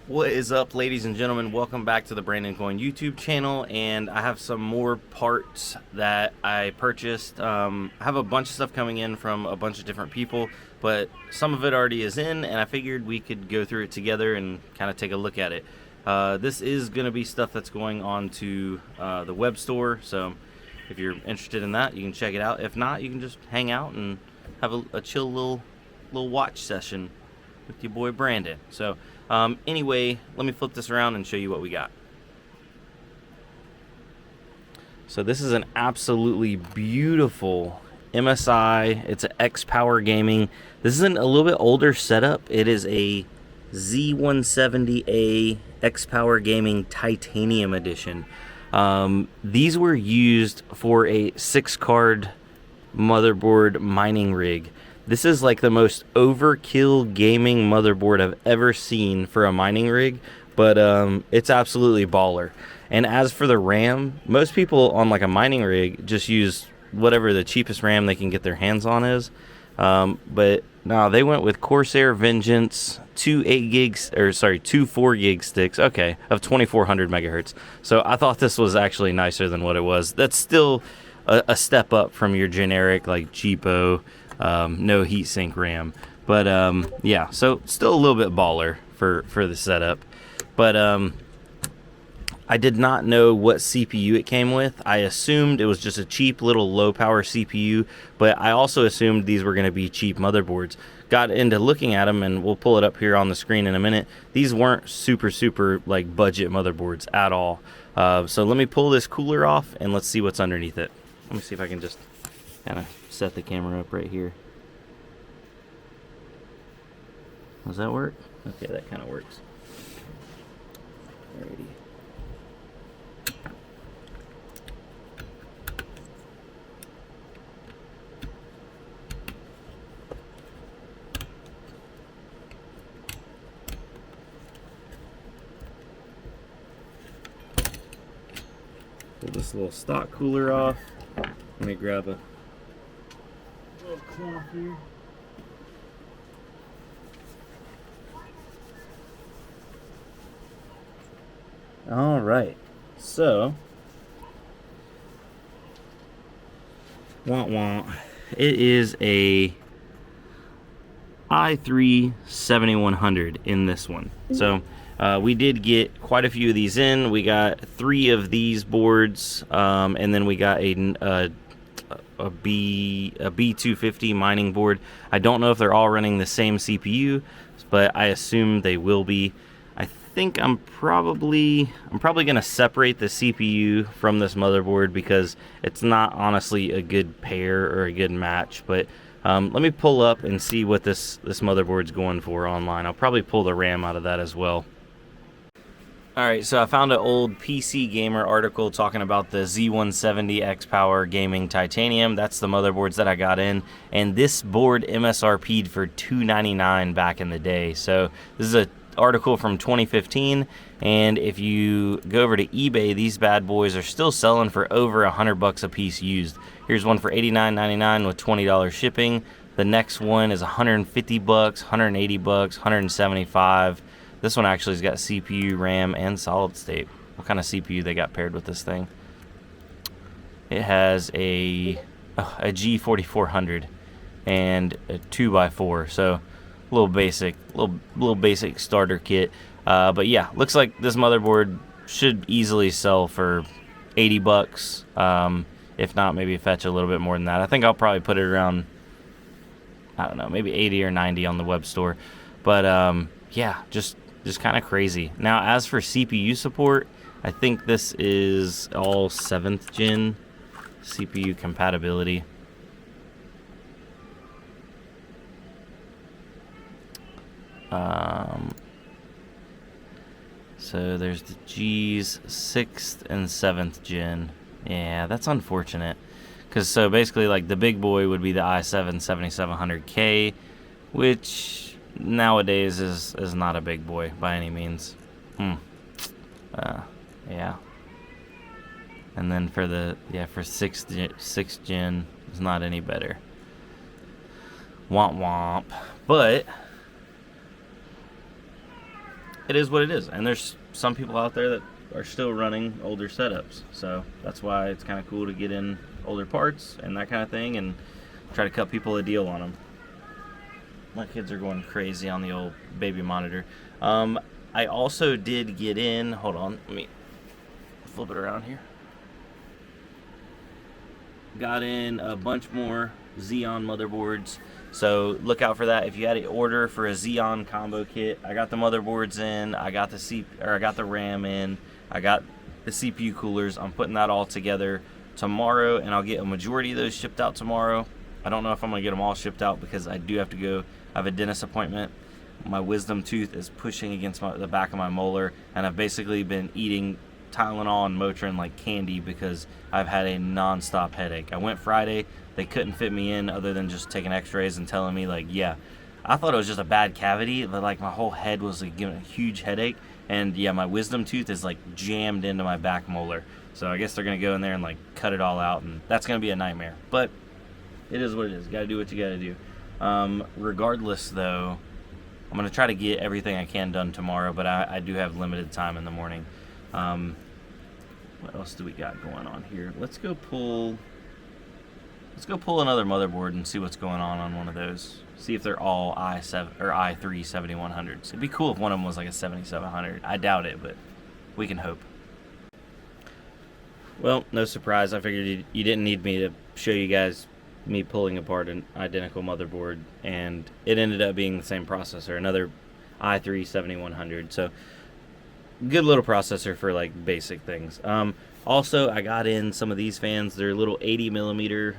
What is up, ladies and gentlemen? Welcome back to the Brandon Coin YouTube channel, and I have some more parts that I purchased. I have a bunch of stuff coming in from a bunch of different people, but some of it already is in, and I figured we could go through it together and kind of take a look at it. This is going to be stuff that's going on to the web store, so if you're interested in that, you can check it out. If not, you can just hang out and have a chill little watch session with your boy Brandon. So anyway, let me flip this around and show you what we got. So this is an absolutely beautiful MSI. It's an X Power Gaming. This is a little bit older setup. It is a Z170A X Power Gaming Titanium Edition. These were used for a 6-card motherboard mining rig. This is like the most overkill gaming motherboard I've ever seen for a mining rig, but it's absolutely baller. And as for the RAM, most people on like a mining rig just use whatever the cheapest RAM they can get their hands on is. But no, they went with Corsair Vengeance, two 4 gig sticks, okay, of 2400 megahertz. So I thought this was actually nicer than what it was. That's still a step up from your generic like cheapo no heatsink RAM, but yeah, so still a little bit baller for the setup. But I did not know what CPU it came with. I assumed it was just a cheap little low power CPU, but I also assumed these were going to be cheap motherboards. Got into looking at them, and we'll pull it up here on the screen in a minute. These weren't super like budget motherboards at all. So let me pull this cooler off and let's see what's underneath it. Let me see if I can just kind of set the camera up right here. Does that work? Okay, that kind of works. Alrighty. Pull this little stock cooler off. Let me grab a little cloth here. All right, so it is a i3 7100 in this one. So we did get quite a few of these in. We got 3 of these boards, and then we got a B250 mining board. I don't know if they're all running the same CPU, but I assume they will be. I think I'm probably gonna separate the CPU from this motherboard because it's not honestly a good pair or a good match. But let me pull up and see what this motherboard's going for online. I'll probably pull the RAM out of that as well. Alright, so I found an old PC Gamer article talking about the Z170 X Power Gaming Titanium. That's the motherboards that I got in, and this board MSRP'd for $299 back in the day. So this is an article from 2015, and if you go over to eBay, these bad boys are still selling for over $100 a piece used. Here's one for $89.99 with $20 shipping. The next one is $150, $180, $175. This one actually has got CPU, RAM, and solid state. What kind of CPU they got paired with this thing? It has a G4400 and a 2x4, so a little basic starter kit. But yeah, looks like this motherboard should easily sell for $80. If not, maybe fetch a little bit more than that. I think I'll probably put it around, I don't know, maybe 80 or 90 on the web store. But yeah, just kind of crazy. Now, as for CPU support, I think this is all 7th gen CPU compatibility. So there's the G's 6th and 7th gen. Yeah, that's unfortunate. Because so basically, like, the big boy would be the i7 7700K, which nowadays is not a big boy by any means. Yeah. And then for the for 6th gen, it's not any better. Womp womp. But it is what it is. And there's some people out there that are still running older setups. So that's why it's kind of cool to get in older parts and that kind of thing and try to cut people a deal on them. My kids are going crazy on the old baby monitor. I also did get in, hold on, let me flip it around here. Got in a bunch more Xeon motherboards, so look out for that. If you had an order for a Xeon combo kit, I got the motherboards in, I got the RAM in, I got the CPU coolers. I'm putting that all together tomorrow, and I'll get a majority of those shipped out tomorrow. I don't know if I'm gonna get them all shipped out because I do have to go. I have a dentist appointment. My wisdom tooth is pushing against the back of my molar, and I've basically been eating Tylenol and Motrin like candy because I've had a non-stop headache. I went Friday, they couldn't fit me in other than just taking x-rays and telling me like, yeah, I thought it was just a bad cavity, but like my whole head was like giving a huge headache, and yeah, my wisdom tooth is like jammed into my back molar. So I guess they're gonna go in there and like cut it all out, and that's gonna be a nightmare. But it is what it is. Gotta do what you gotta do. Regardless though, I'm gonna try to get everything I can done tomorrow, but I do have limited time in the morning. What else do we got going on here? Let's go pull another motherboard and see what's going on one of those. See if they're all i7 or i3 7100s. It'd be cool if one of them was like a 7700. I doubt it, but we can hope. Well, no surprise. I figured you didn't need me to show you guys me pulling apart an identical motherboard, and it ended up being the same processor, another i3 7100. So good little processor for like basic things. Also, I got in some of these fans. They're little 80 millimeter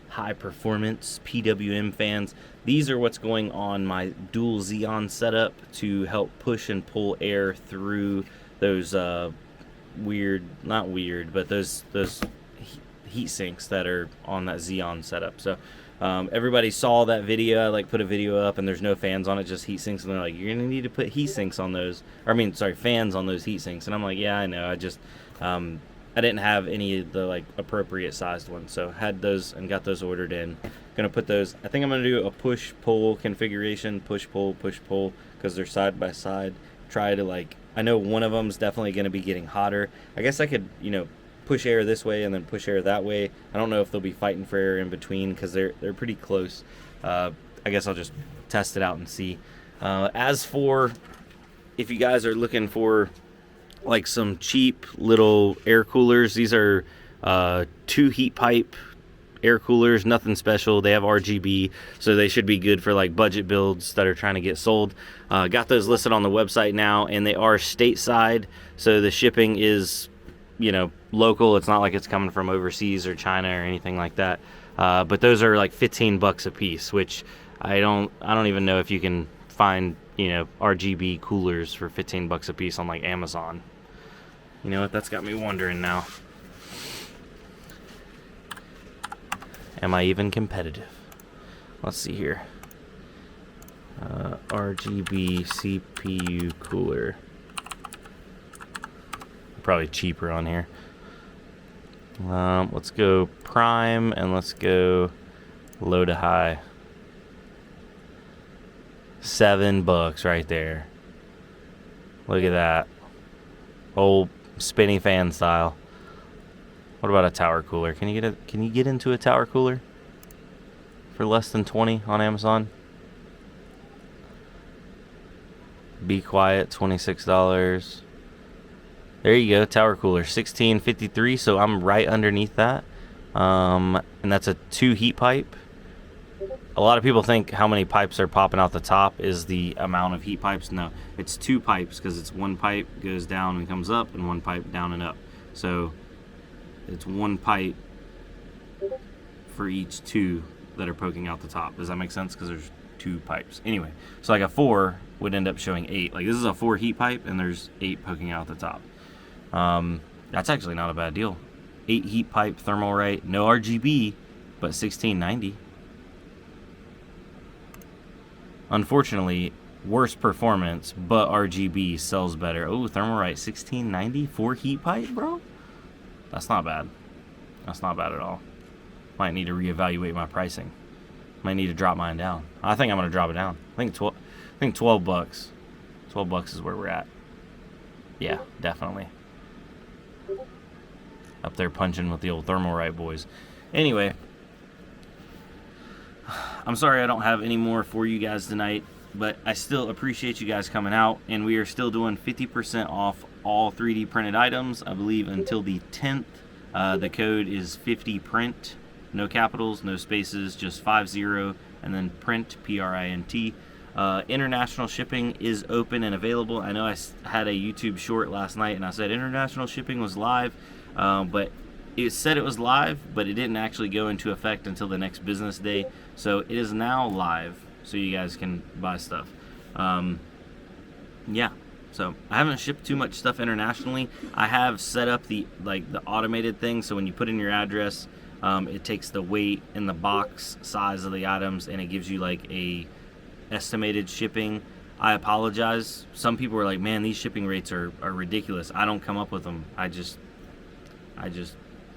high performance PWM fans. These are what's going on my dual Xeon setup to help push and pull air through those those heat sinks that are on that Xeon setup. So everybody saw that video. I like put a video up and there's no fans on it, just heat sinks, and they're like, you're gonna need to put heat sinks on those, fans on those heat sinks. And I'm like, yeah, I know. I just I didn't have any of the like appropriate sized ones, so had those and got those ordered in. Gonna put those, I think I'm gonna do a push pull configuration, push pull, because they're side by side. Try to like, I know one of them's definitely gonna be getting hotter. I guess I could, push air this way and then push air that way. I don't know if they'll be fighting for air in between because they're pretty close. I guess I'll just test it out and see. As for if you guys are looking for like some cheap little air coolers, these are 2 heat pipe air coolers, nothing special. They have RGB, so they should be good for like budget builds that are trying to get sold. Got those listed on the website now, and they are stateside, so the shipping is local. It's not like it's coming from overseas or China or anything like that. But those are like $15 a piece, which I don't even know if you can find RGB coolers for $15 a piece on like Amazon. You know what? That's got me wondering now. Am I even competitive? Let's see here. RGB CPU cooler. Probably cheaper on here. Let's go prime and let's go low to high. $7 right there. Look at that. Old spinny fan style. What about a tower cooler? Can you get into a tower cooler for less than 20 on Amazon? Be Quiet, $26. There you go, tower cooler, $16.53. So I'm right underneath that, and that's a 2 heat pipe. A lot of people think how many pipes are popping out the top is the amount of heat pipes. No, it's 2 pipes because it's 1 pipe goes down and comes up, and 1 pipe down and up. So it's 1 pipe for each 2 that are poking out the top. Does that make sense? Because there's 2 pipes. Anyway, so like a 4 would end up showing 8. Like this is a 4 heat pipe, and there's 8 poking out the top. That's actually not a bad deal. 8 heat pipe Thermalright, no RGB, but $16.90. Unfortunately, worse performance, but RGB sells better. Oh, Thermalright, $16.90, 4 heat pipe, bro. That's not bad. That's not bad at all. Might need to reevaluate my pricing. Might need to drop mine down. I think I'm gonna drop it down. I think I think 12 bucks. 12 bucks is where we're at. Yeah, definitely. Up there punching with the old Thermalright boys. Anyway, I'm sorry I don't have any more for you guys tonight, but I still appreciate you guys coming out, and we are still doing 50% off all 3D printed items, I believe, until the 10th. The code is 50print, no capitals, no spaces, just 50, and then print, P-R-I-N-T. International shipping is open and available. I know I had a YouTube short last night, and I said international shipping was live, but it said it was live, but it didn't actually go into effect until the next business day. So it is now live, so you guys can buy stuff. Yeah. So I haven't shipped too much stuff internationally. I have set up the automated thing, so when you put in your address, it takes the weight and the box size of the items, and it gives you like a estimated shipping. I apologize. Some people are like, man, these shipping rates are ridiculous. I don't come up with them. I just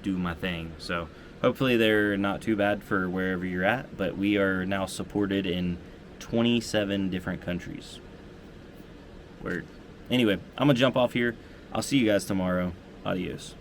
do my thing. So hopefully they're not too bad for wherever you're at, but we are now supported in 27 different countries. Word. Anyway, I'm gonna jump off here. I'll see you guys tomorrow. Adios.